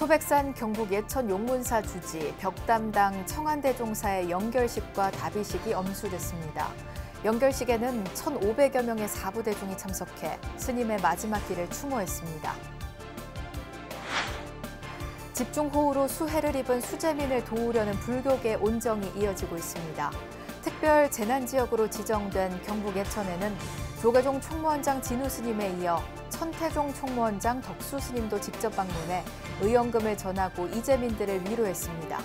소백산 경북 예천 용문사 주지 벽담당 청안대종사의 영결식과 답의식이 엄수됐습니다. 영결식에는 1,500여 명의 사부대중이 참석해 스님의 마지막 길을 추모했습니다. 집중호우로 수해를 입은 수재민을 도우려는 불교계 온정이 이어지고 있습니다. 특별 재난지역으로 지정된 경북 예천에는 조계종 총무원장 진우 스님에 이어 천태종 총무원장 덕수 스님도 직접 방문해 의원금을 전하고 이재민들을 위로했습니다.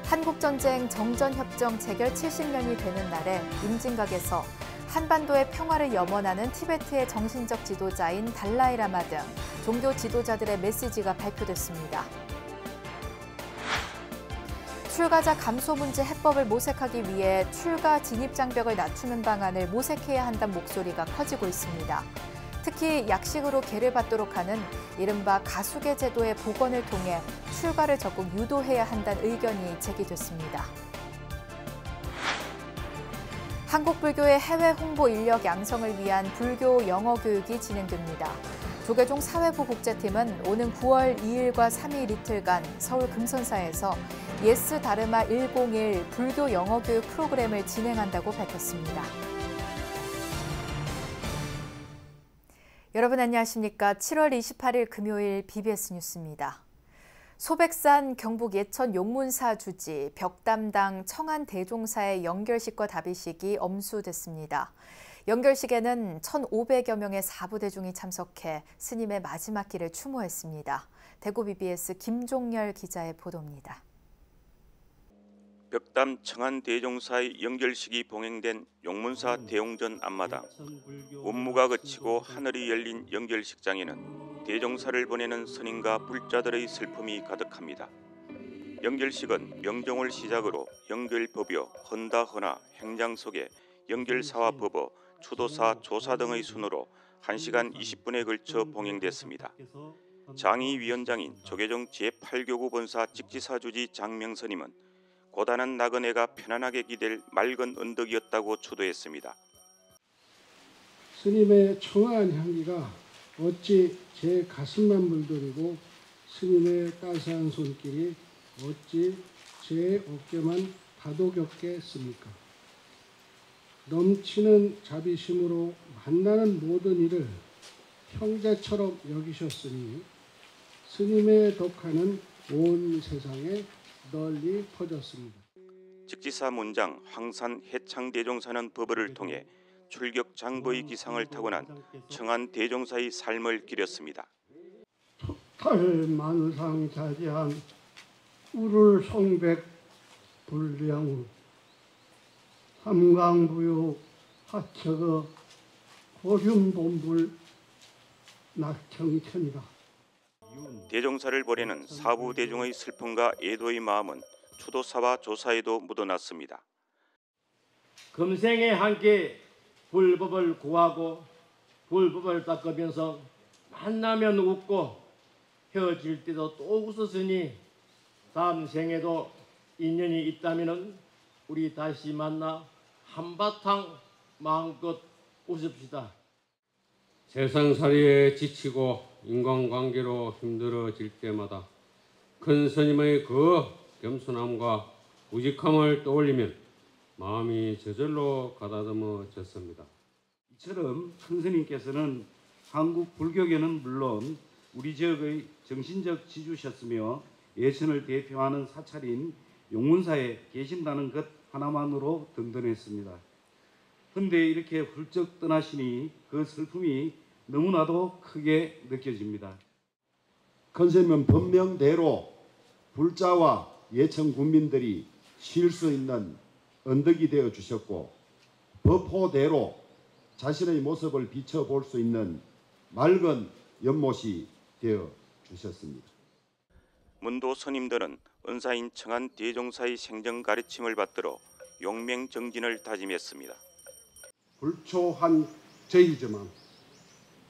한국전쟁 정전협정 재결 70년이 되는 날에 임진각에서 한반도의 평화를 염원하는 티베트의 정신적 지도자인 달라이라마 등 종교 지도자들의 메시지가 발표됐습니다. 출가자 감소 문제 해법을 모색하기 위해 출가 진입 장벽을 낮추는 방안을 모색해야 한다는 목소리가 커지고 있습니다. 특히 약식으로 계를 받도록 하는 이른바 가수계 제도의 복원을 통해 출가를 적극 유도해야 한다는 의견이 제기됐습니다. 한국 불교의 해외 홍보 인력 양성을 위한 불교 영어 교육이 진행됩니다. 조계종 사회부 국제팀은 오는 9월 2일과 3일 이틀간 서울 금선사에서 예스 다르마 101 불교 영어 교육 프로그램을 진행한다고 밝혔습니다. 여러분 안녕하십니까? 7월 28일 금요일 BBS 뉴스입니다. 소백산 경북 예천 용문사 주지 벽담당 청안대종사의 영결식과 답의식이 엄수됐습니다. 영결식에는 1,500여 명의 사부대중이 참석해 스님의 마지막 길을 추모했습니다. 대구 BBS 김종열 기자의 보도입니다. 벽담 청안대종사의 영결식이 봉행된 용문사 대웅전 앞마당. 운무가 그치고 하늘이 열린 영결식장에는 대종사를 보내는 스님과 불자들의 슬픔이 가득합니다. 영결식은 명종을 시작으로 영결법요, 헌다헌화, 행장 속에 영결사와 법어, 추도사, 조사 등의 순으로 1시간 20분에 걸쳐 봉행됐습니다. 장의위원장인 조계종 제8교구 본사 직지사주지 장명스님은 고단한 나그네가 편안하게 기댈 맑은 언덕이었다고 추도했습니다. 스님의 청아한 향기가 어찌 제 가슴만 물들이고 스님의 따스한 손길이 어찌 제 어깨만 다독였겠습니까? 넘치는 자비심으로 만나는 모든 이를 형제처럼 여기셨으니 스님의 덕화는 온 세상에 널리 퍼졌습니다. 직지사 문장 황산 해창대종사는 법을 통해 출격 장보의 기상을 타고난 청안대종사의 삶을 기렸습니다. 토탈만상자지한 우를 송백 불량 삼강부유 하척어 고륜본불 낙청천이다. 대종사를 보내는 사부대중의 슬픔과 애도의 마음은 추도사와 조사에도 묻어났습니다. 금생에 함께 불법을 구하고 불법을 닦으면서 만나면 웃고 헤어질 때도 또 웃었으니 다음 생에도 인연이 있다면 우리 다시 만나 한바탕 마음껏 웃읍시다. 세상살이에 지치고 인간관계로 힘들어질 때마다 큰 스님의 그 겸손함과 우직함을 떠올리면 마음이 저절로 가다듬어졌습니다. 이처럼 큰 스님께서는 한국 불교계는 물론 우리 지역의 정신적 지주셨으며 예천을 대표하는 사찰인 용문사에 계신다는 것 하나만으로 든든했습니다. 그런데 이렇게 훌쩍 떠나시니 그 슬픔이 너무나도 크게 느껴집니다. 큰 스님은 법명대로 불자와 예천 군민들이 쉴 수 있는 언덕이 되어 주셨고 법호대로 자신의 모습을 비춰볼 수 있는 맑은 연못이 되어 주셨습니다. 문도 스님들은 은사인 청안대종사의 생전 가르침을 받들어 용맹정진을 다짐했습니다. 불초한 저이지만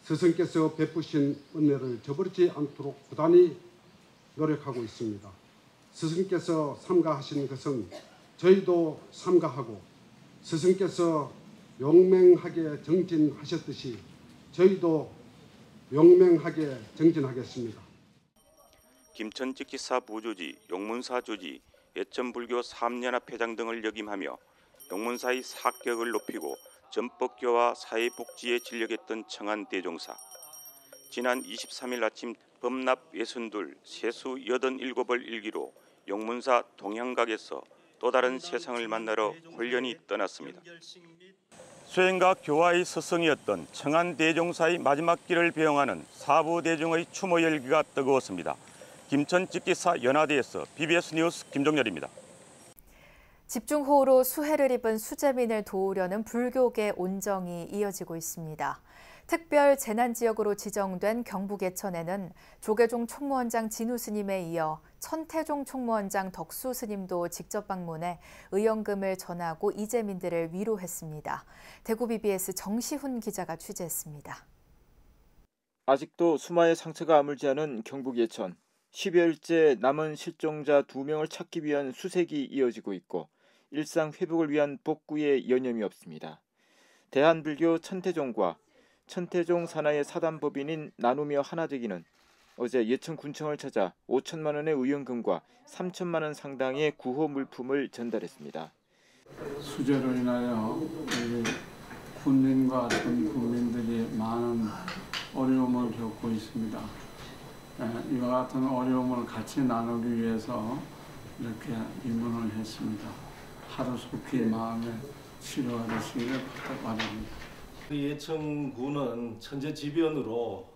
스승께서 베푸신 은혜를 저버리지 않도록 부단히 노력하고 있습니다. 스승께서 삼가하신 것은 저희도 삼가하고 스승께서 용맹하게 정진하셨듯이 저희도 용맹하게 정진하겠습니다. 김천직기사 부주지, 용문사 주지, 예천불교 3연합회장 등을 역임하며 용문사의 사격을 높이고 전법교와 사회복지에 진력했던 청안대종사. 지난 23일 아침 범납 62, 세수 87을 일기로 용문사 동향각에서 또 다른 세상을 만나러 홀연히 떠났습니다. 수행과 교화의 스승이었던 청안대종사의 마지막 길을 배웅하는 사부대중의 추모 열기가 뜨거웠습니다. 김천직기사 연화대에서 BBS 뉴스 김종렬입니다. 집중호우로 수해를 입은 수재민을 도우려는 불교계 온정이 이어지고 있습니다. 특별 재난지역으로 지정된 경북 예천에는 조계종 총무원장 진우 스님에 이어 천태종 총무원장 덕수 스님도 직접 방문해 의연금을 전하고 이재민들을 위로했습니다. 대구 BBS 정시훈 기자가 취재했습니다. 아직도 수마의 상처가 아물지 않은 경북 예천. 10여일째 남은 실종자 2명을 찾기 위한 수색이 이어지고 있고 일상 회복을 위한 복구에 여념이 없습니다. 대한불교 천태종과 천태종 산하의 사단법인인 나누며 하나되기는 어제 예천군청을 찾아 5천만 원의 의연금과 3천만 원 상당의 구호 물품을 전달했습니다. 수재로 인하여 군민과 전 국민들이 많은 어려움을 겪고 있습니다. 이와 같은 어려움을 같이 나누기 위해서 이렇게 입문을 했습니다. 하루속히 마음의 치료가 되시기를 바랍니다. 예천군은 천재지변으로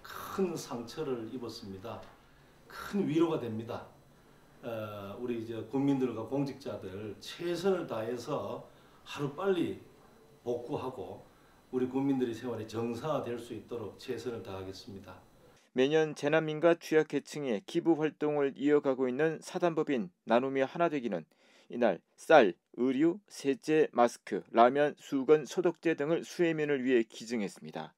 큰 상처를 입었습니다. 큰 위로가 됩니다. 우리 이제 국민들과 공직자들 최선을 다해서 하루빨리 복구하고 우리 국민들의 생활이 정상화될 수 있도록 최선을 다하겠습니다. 매년 재난민과 취약계층의 기부 활동을 이어가고 있는 사단법인 나누며 하나되기는 이날 쌀, 의류, 세제, 마스크, 라면, 수건, 소독제 등을 수해민을 위해 기증했습니다.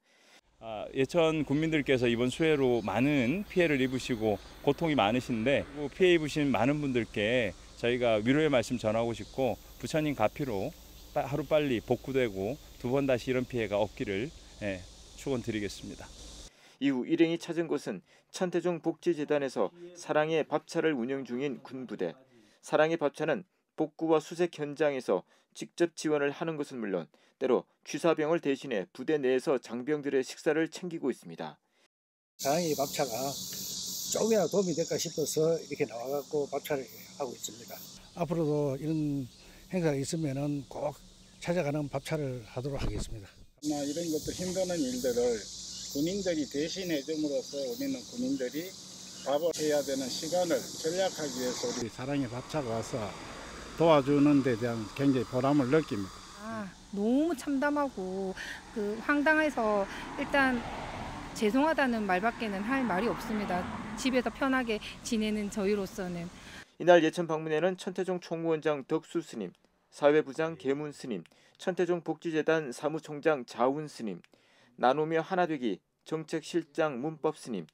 예천 국민들께서 이번 수해로 많은 피해를 입으시고 고통이 많으신데 피해 입으신 많은 분들께 저희가 위로의 말씀 전하고 싶고 부처님 가피로 하루빨리 복구되고 두 번 다시 이런 피해가 없기를 축원드리겠습니다. 이후 일행이 찾은 곳은 천태종 복지재단에서 사랑의 밥차를 운영 중인 군부대. 사랑의 밥차는 복구와 수색 현장에서 직접 지원을 하는 것은 물론 때로 취사병을 대신해 부대 내에서 장병들의 식사를 챙기고 있습니다. 사랑의 밥차가 조금이라도 도움이 될까 싶어서 이렇게 나와갖고 밥차를 하고 있습니다. 앞으로도 이런 행사가 있으면은 꼭 찾아가는 밥차를 하도록 하겠습니다. 이런 것도 힘드는 일들을 군인들이 대신해 줌으로써 우리는 군인들이 밥을 해야 되는 시간을 절약하기 위해서 우리 사랑의 밥차가 와서 도와주는 데 대한 굉장히 보람을 느낍니다. 너무 참담하고 황당해서 일단 죄송하다는 말밖에는 할 말이 없습니다. 집에서 편하게 지내는 저희로서는. 이날 예천 방문에는 천태종 총무원장 덕수 스님, 사회부장 계문 스님, 천태종 복지재단 사무총장 자운 스님, 나누며 하나되기 정책실장 문법 스님,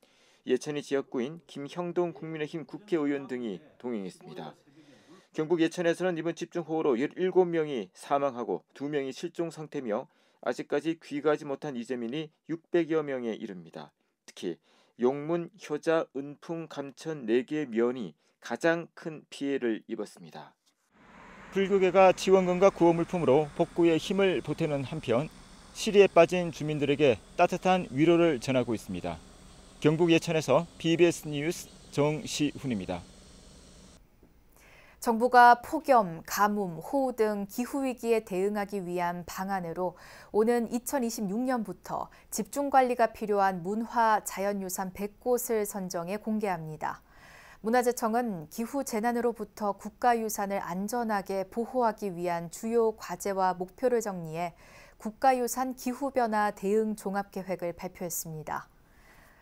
예천의 지역구인 김형동 국민의힘 국회의원 등이 동행했습니다. 경북 예천에서는 이번 집중호우로 17명이 사망하고 2명이 실종 상태며 아직까지 귀가하지 못한 이재민이 600여 명에 이릅니다. 특히 용문, 효자, 은풍, 감천 4개의 면이 가장 큰 피해를 입었습니다. 불교계가 지원금과 구호 물품으로 복구에 힘을 보태는 한편 시리에 빠진 주민들에게 따뜻한 위로를 전하고 있습니다. 경북 예천에서 BBS 뉴스 정시훈입니다. 정부가 폭염, 가뭄, 호우 등 기후위기에 대응하기 위한 방안으로 오는 2026년부터 집중관리가 필요한 문화 자연유산 100곳을 선정해 공개합니다. 문화재청은 기후재난으로부터 국가유산을 안전하게 보호하기 위한 주요 과제와 목표를 정리해 국가유산 기후변화 대응 종합계획을 발표했습니다.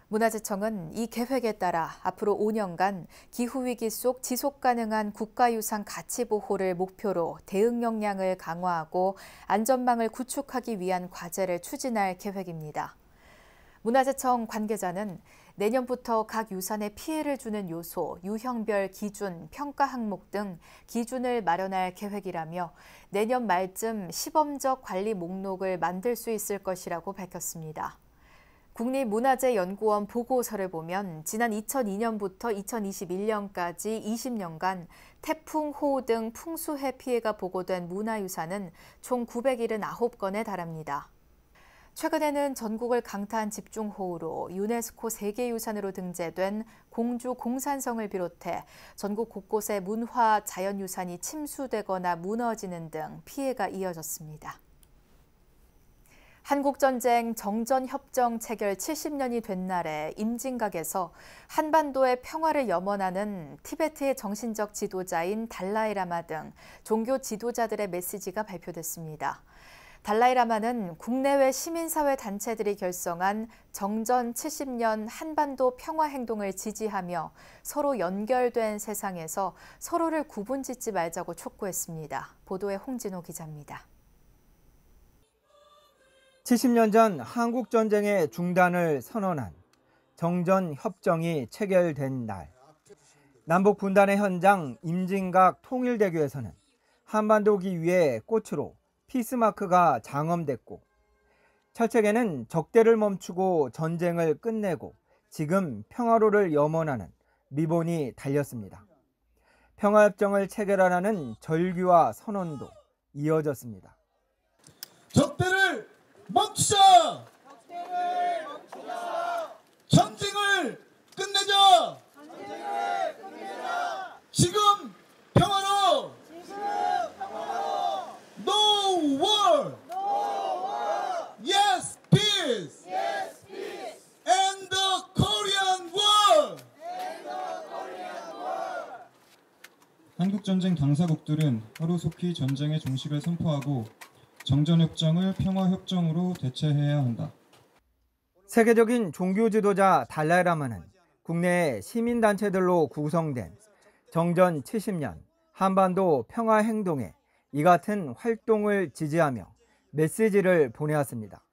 문화재청은 이 계획에 따라 앞으로 5년간 기후위기 속 지속가능한 국가유산 가치 보호를 목표로 대응 역량을 강화하고 안전망을 구축하기 위한 과제를 추진할 계획입니다. 문화재청 관계자는 내년부터 각 유산에 피해를 주는 요소, 유형별 기준, 평가 항목 등 기준을 마련할 계획이라며 내년 말쯤 시범적 관리 목록을 만들 수 있을 것이라고 밝혔습니다. 국립문화재연구원 보고서를 보면 지난 2002년부터 2021년까지 20년간 태풍, 호우 등 풍수해 피해가 보고된 문화유산은 총 979건에 달합니다. 최근에는 전국을 강타한 집중호우로 유네스코 세계유산으로 등재된 공주 공산성을 비롯해 전국 곳곳의 문화, 자연유산이 침수되거나 무너지는 등 피해가 이어졌습니다. 한국전쟁 정전협정 체결 70년이 된 날에 임진각에서 한반도의 평화를 염원하는 티베트의 정신적 지도자인 달라이라마 등 종교 지도자들의 메시지가 발표됐습니다. 달라이라마는 국내외 시민사회 단체들이 결성한 정전 70년 한반도 평화행동을 지지하며 서로 연결된 세상에서 서로를 구분짓지 말자고 촉구했습니다. 보도에 홍진호 기자입니다. 70년 전 한국전쟁의 중단을 선언한 정전협정이 체결된 날, 남북 분단의 현장 임진각 통일대교에서는 한반도기 위에 꽃으로 피스마크가 장엄됐고, 철책에는 적대를 멈추고 전쟁을 끝내고 지금 평화로를 염원하는 리본이 달렸습니다. 평화협정을 체결하라는 절규와 선언도 이어졌습니다. 적대를 멈추자! 전쟁을 끝내자! 지금 평화로! No war! Yes, peace! End the Korean War! 한국전쟁 당사국들은 하루속히 전쟁의 종식을 선포하고 정전협정을 평화협정으로 대체해야 한다. 세계적인 종교 지도자 달라이라마는 국내 시민단체들로 구성된 정전 70년 한반도 평화행동에 이 같은 활동을 지지하며 메시지를 보내왔습니다.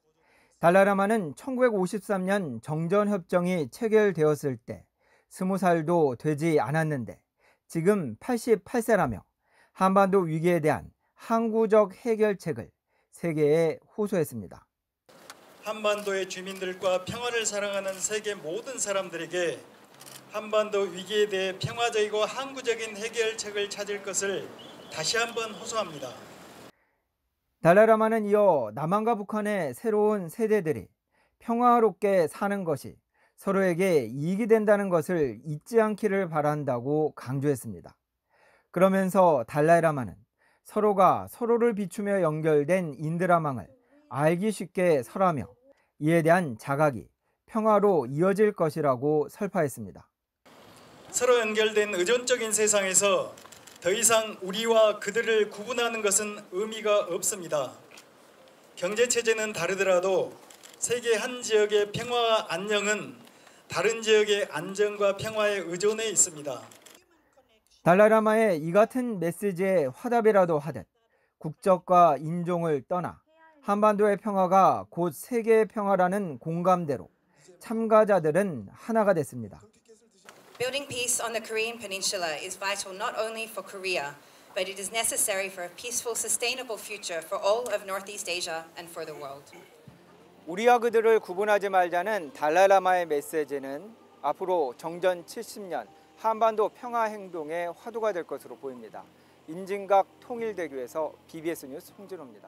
달라이라마는 1953년 정전협정이 체결되었을 때 20살도 되지 않았는데 지금 88세라며 한반도 위기에 대한 항구적 해결책을 세계에 호소했습니다. 한반도의 주민들과 평화를 사랑하는 세계 모든 사람들에게 한반도 위기에 대해 평화적이고 항구적인 해결책을 찾을 것을 다시 한번 호소합니다. 달라이라마는 이어 남한과 북한의 새로운 세대들이 평화롭게 사는 것이 서로에게 이익이 된다는 것을 잊지 않기를 바란다고 강조했습니다. 그러면서 달라이라마는 서로가 서로를 비추며 연결된 인드라망을 알기 쉽게 설하며 이에 대한 자각이 평화로 이어질 것이라고 설파했습니다. 서로 연결된 의존적인 세상에서 더 이상 우리와 그들을 구분하는 것은 의미가 없습니다. 경제체제는 다르더라도 세계 한 지역의 평화와 안녕은 다른 지역의 안정과 평화에 의존해 있습니다. 달라이라마의 이 같은 메시지에 화답이라도 하듯 국적과 인종을 떠나 한반도의 평화가 곧 세계의 평화라는 공감대로 참가자들은 하나가 됐습니다. Building peace on the Korean Peninsula is vital not only for Korea, but it is necessary for a peaceful, sustainable future for all of Northeast Asia and for the world. 우리와 그들을 구분하지 말자는 달라이라마의 메시지는 앞으로 정전 70년 한반도 평화 행동의 화두가 될 것으로 보입니다. 임진각 통일대교에서 BBS 뉴스 홍진호입니다.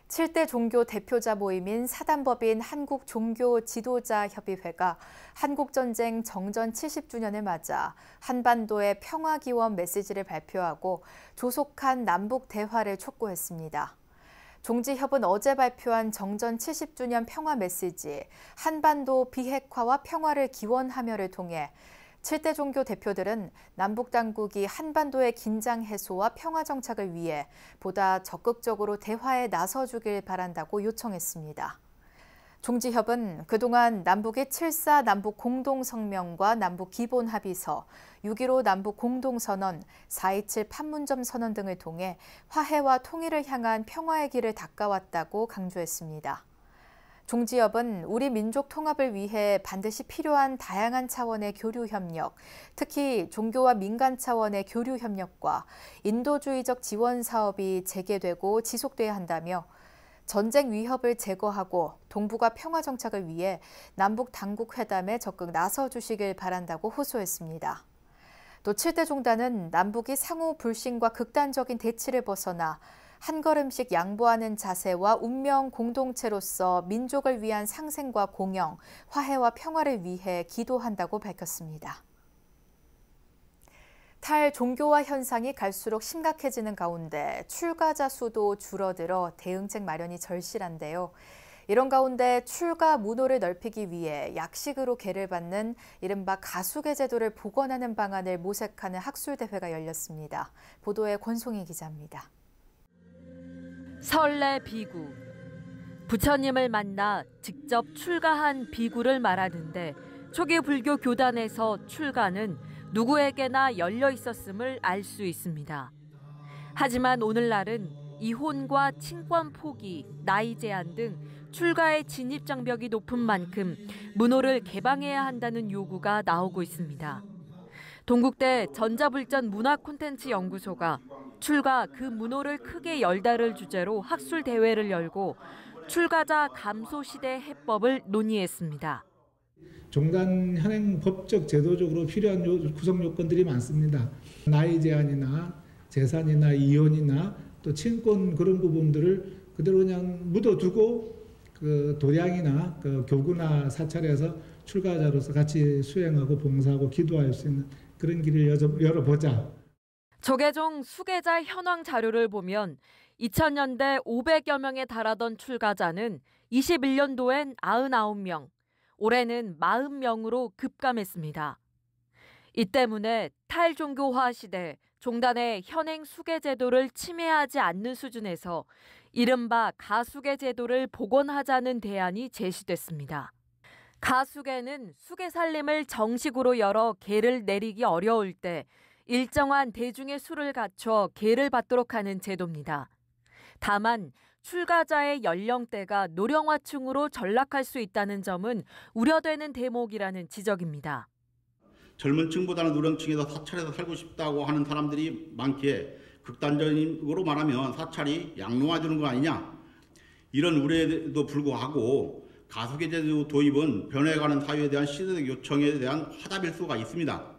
7대 종교 대표자 모임인 사단법인 한국종교지도자협의회가 한국전쟁 정전 70주년을 맞아 한반도의 평화기원 메시지를 발표하고 조속한 남북 대화를 촉구했습니다. 종지협은 어제 발표한 정전 70주년 평화 메시지 한반도 비핵화와 평화를 기원하며를 통해 7대 종교 대표들은 남북 당국이 한반도의 긴장 해소와 평화 정착을 위해 보다 적극적으로 대화에 나서주길 바란다고 요청했습니다. 종지협은 그동안 남북의 7.4 남북 공동성명과 남북 기본합의서, 6.15 남북 공동선언, 4.27 판문점 선언 등을 통해 화해와 통일을 향한 평화의 길을 닦아왔다고 강조했습니다. 종지협은 우리 민족 통합을 위해 반드시 필요한 다양한 차원의 교류 협력, 특히 종교와 민간 차원의 교류 협력과 인도주의적 지원 사업이 재개되고 지속돼야 한다며 전쟁 위협을 제거하고 동북아 평화 정착을 위해 남북 당국 회담에 적극 나서주시길 바란다고 호소했습니다. 또 7대 종단은 남북이 상호 불신과 극단적인 대치를 벗어나 한 걸음씩 양보하는 자세와 운명 공동체로서 민족을 위한 상생과 공영, 화해와 평화를 위해 기도한다고 밝혔습니다. 탈종교화 현상이 갈수록 심각해지는 가운데 출가자 수도 줄어들어 대응책 마련이 절실한데요. 이런 가운데 출가 문호를 넓히기 위해 약식으로 계를 받는 이른바 가수계 제도를 복원하는 방안을 모색하는 학술대회가 열렸습니다. 보도에 권송희 기자입니다. 설례 비구. 부처님을 만나 직접 출가한 비구를 말하는데 초기 불교 교단에서 출가는 누구에게나 열려 있었음을 알 수 있습니다. 하지만 오늘날은 이혼과 친권 포기, 나이 제한 등 출가의 진입 장벽이 높은 만큼 문호를 개방해야 한다는 요구가 나오고 있습니다. 동국대 전자불전 문화콘텐츠연구소가 출가 그 문호를 크게 열다를 주제로 학술 대회를 열고 출가자 감소 시대 해법을 논의했습니다. 종단 현행 법적 제도적으로 필요한 구성 요건들이 많습니다. 나이 제한이나 재산이나 이혼이나 또 친권 그런 부분들을 그대로 그냥 묻어두고 그 도량이나 그 교구나 사찰에서 출가자로서 같이 수행하고 봉사하고 기도할 수 있는 그런 길을 열어보자. 조계종 수계자 현황 자료를 보면 2000년대 500여 명에 달하던 출가자는 21년도엔 99명, 올해는 40명으로 급감했습니다. 이 때문에 탈종교화 시대 종단의 현행 수계 제도를 침해하지 않는 수준에서 이른바 가수계 제도를 복원하자는 대안이 제시됐습니다. 가수계는 수계 살림을 정식으로 열어 계를 내리기 어려울 때 일정한 대중의 수를 갖춰 계를 받도록 하는 제도입니다. 다만 출가자의 연령대가 노령화층으로 전락할 수 있다는 점은 우려되는 대목이라는 지적입니다. 젊은 층보다는 노령층에서 사찰에서 살고 싶다고 하는 사람들이 많기에 극단적으로 말하면 사찰이 양로화되는 거 아니냐, 이런 우려에도 불구하고 가수계 제도 도입은 변해가는 사회에 대한 시대적 요청에 대한 화답일 수가 있습니다.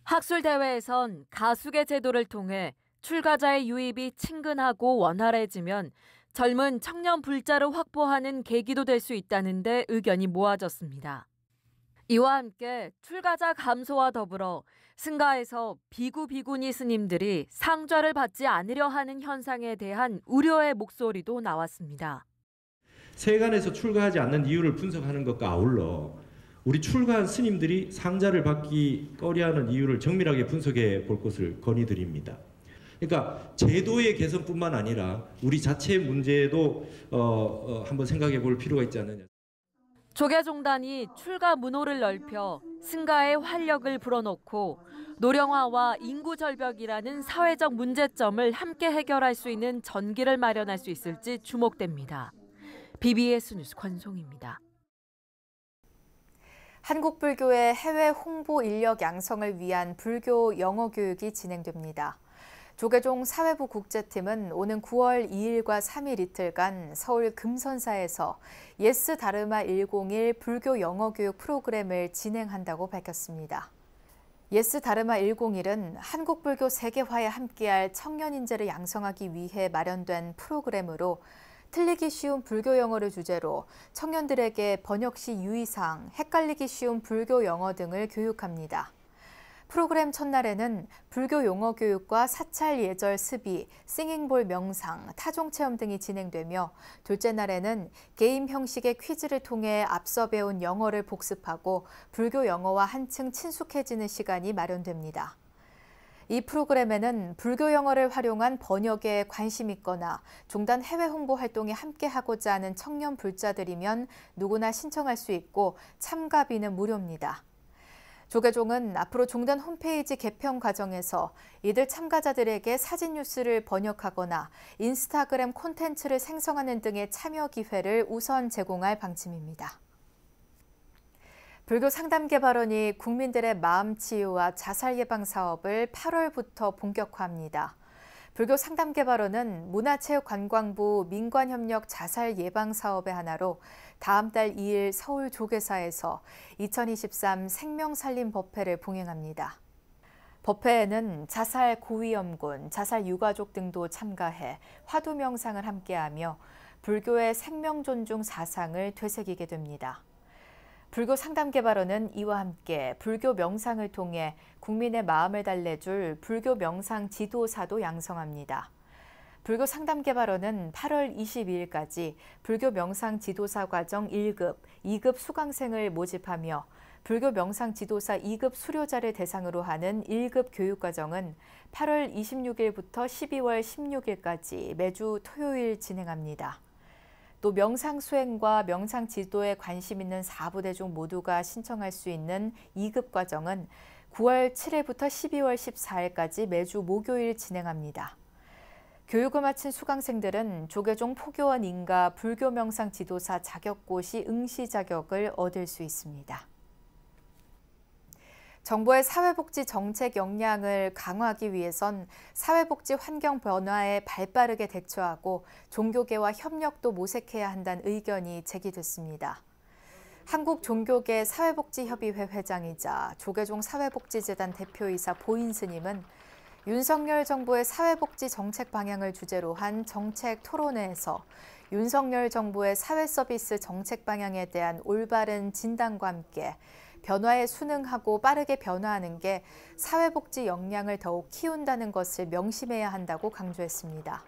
학술대회에선 가수계 제도를 통해 출가자의 유입이 친근하고 원활해지면 젊은 청년 불자를 확보하는 계기도 될 수 있다는 데 의견이 모아졌습니다. 이와 함께 출가자 감소와 더불어 승가에서 비구 비구니 스님들이 상좌를 받지 않으려 하는 현상에 대한 우려의 목소리도 나왔습니다. 세간에서 출가하지 않는 이유를 분석하는 것과 아울러 우리 출가한 스님들이 상자를 받기 꺼려하는 이유를 정밀하게 분석해 볼 것을 건의드립니다. 그러니까 제도의 개선뿐만 아니라 우리 자체의 문제도 한번 생각해 볼 필요가 있지 않느냐. 조계종단이 출가 문호를 넓혀 승가의 활력을 불어넣고 노령화와 인구 절벽이라는 사회적 문제점을 함께 해결할 수 있는 전기를 마련할 수 있을지 주목됩니다. BBS 뉴스 권송입니다. 한국불교의 해외 홍보 인력 양성을 위한 불교 영어 교육이 진행됩니다. 조계종 사회부 국제팀은 오는 9월 2일과 3일 이틀간 서울 금선사에서 예스 다르마 101 불교 영어 교육 프로그램을 진행한다고 밝혔습니다. 예스 다르마 101은 한국불교 세계화에 함께할 청년 인재를 양성하기 위해 마련된 프로그램으로 틀리기 쉬운 불교 영어를 주제로 청년들에게 번역 시 유의사항, 헷갈리기 쉬운 불교 영어 등을 교육합니다. 프로그램 첫날에는 불교 용어 교육과 사찰 예절 스비, 싱잉볼 명상, 타종 체험 등이 진행되며 둘째 날에는 게임 형식의 퀴즈를 통해 앞서 배운 영어를 복습하고 불교 영어와 한층 친숙해지는 시간이 마련됩니다. 이 프로그램에는 불교 영어를 활용한 번역에 관심 있거나 종단 해외 홍보 활동에 함께하고자 하는 청년 불자들이면 누구나 신청할 수 있고 참가비는 무료입니다. 조계종은 앞으로 종단 홈페이지 개편 과정에서 이들 참가자들에게 사진 뉴스를 번역하거나 인스타그램 콘텐츠를 생성하는 등의 참여 기회를 우선 제공할 방침입니다. 불교 상담개발원이 국민들의 마음 치유와 자살 예방 사업을 8월부터 본격화합니다. 불교 상담개발원은 문화체육관광부 민관협력 자살 예방 사업의 하나로 다음 달 2일 서울 조계사에서 2023 생명살림 법회를 봉행합니다. 법회에는 자살 고위험군, 자살 유가족 등도 참가해 화두 명상을 함께하며 불교의 생명 존중 사상을 되새기게 됩니다. 불교 상담개발원은 이와 함께 불교 명상을 통해 국민의 마음을 달래줄 불교 명상 지도사도 양성합니다. 불교 상담개발원은 8월 22일까지 불교 명상 지도사 과정 1급, 2급 수강생을 모집하며 불교 명상 지도사 2급 수료자를 대상으로 하는 1급 교육과정은 8월 26일부터 12월 16일까지 매주 토요일 진행합니다. 또 명상 수행과 명상 지도에 관심 있는 4부대중 모두가 신청할 수 있는 2급 과정은 9월 7일부터 12월 14일까지 매주 목요일 진행합니다. 교육을 마친 수강생들은 조계종 포교원 인가 불교 명상 지도사 자격고시 응시 자격을 얻을 수 있습니다. 정부의 사회복지 정책 역량을 강화하기 위해선 사회복지 환경 변화에 발빠르게 대처하고 종교계와 협력도 모색해야 한다는 의견이 제기됐습니다. 한국종교계 사회복지협의회 회장이자 조계종 사회복지재단 대표이사 보인스님은 윤석열 정부의 사회복지 정책 방향을 주제로 한 정책 토론회에서 윤석열 정부의 사회서비스 정책 방향에 대한 올바른 진단과 함께 변화에 순응하고 빠르게 변화하는 게 사회복지 역량을 더욱 키운다는 것을 명심해야 한다고 강조했습니다.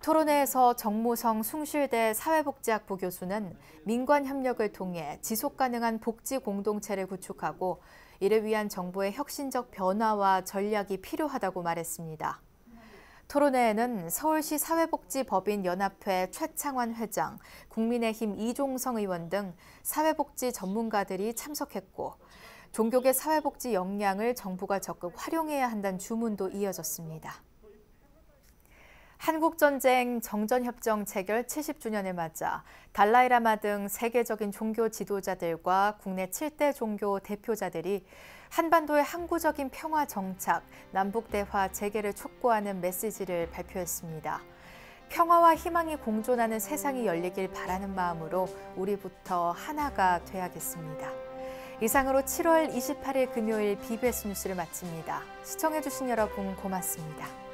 토론회에서 정무성 숭실대 사회복지학 부교수는 민관 협력을 통해 지속가능한 복지 공동체를 구축하고 이를 위한 정부의 혁신적 변화와 전략이 필요하다고 말했습니다. 토론회에는 서울시 사회복지법인연합회 최창환 회장, 국민의힘 이종성 의원 등 사회복지 전문가들이 참석했고 종교계 사회복지 역량을 정부가 적극 활용해야 한다는 주문도 이어졌습니다. 한국전쟁 정전협정 체결 70주년을 맞아 달라이라마 등 세계적인 종교 지도자들과 국내 7대 종교 대표자들이 한반도의 항구적인 평화 정착, 남북대화 재개를 촉구하는 메시지를 발표했습니다. 평화와 희망이 공존하는 세상이 열리길 바라는 마음으로 우리부터 하나가 돼야겠습니다. 이상으로 7월 28일 금요일 BBS 뉴스를 마칩니다. 시청해주신 여러분 고맙습니다.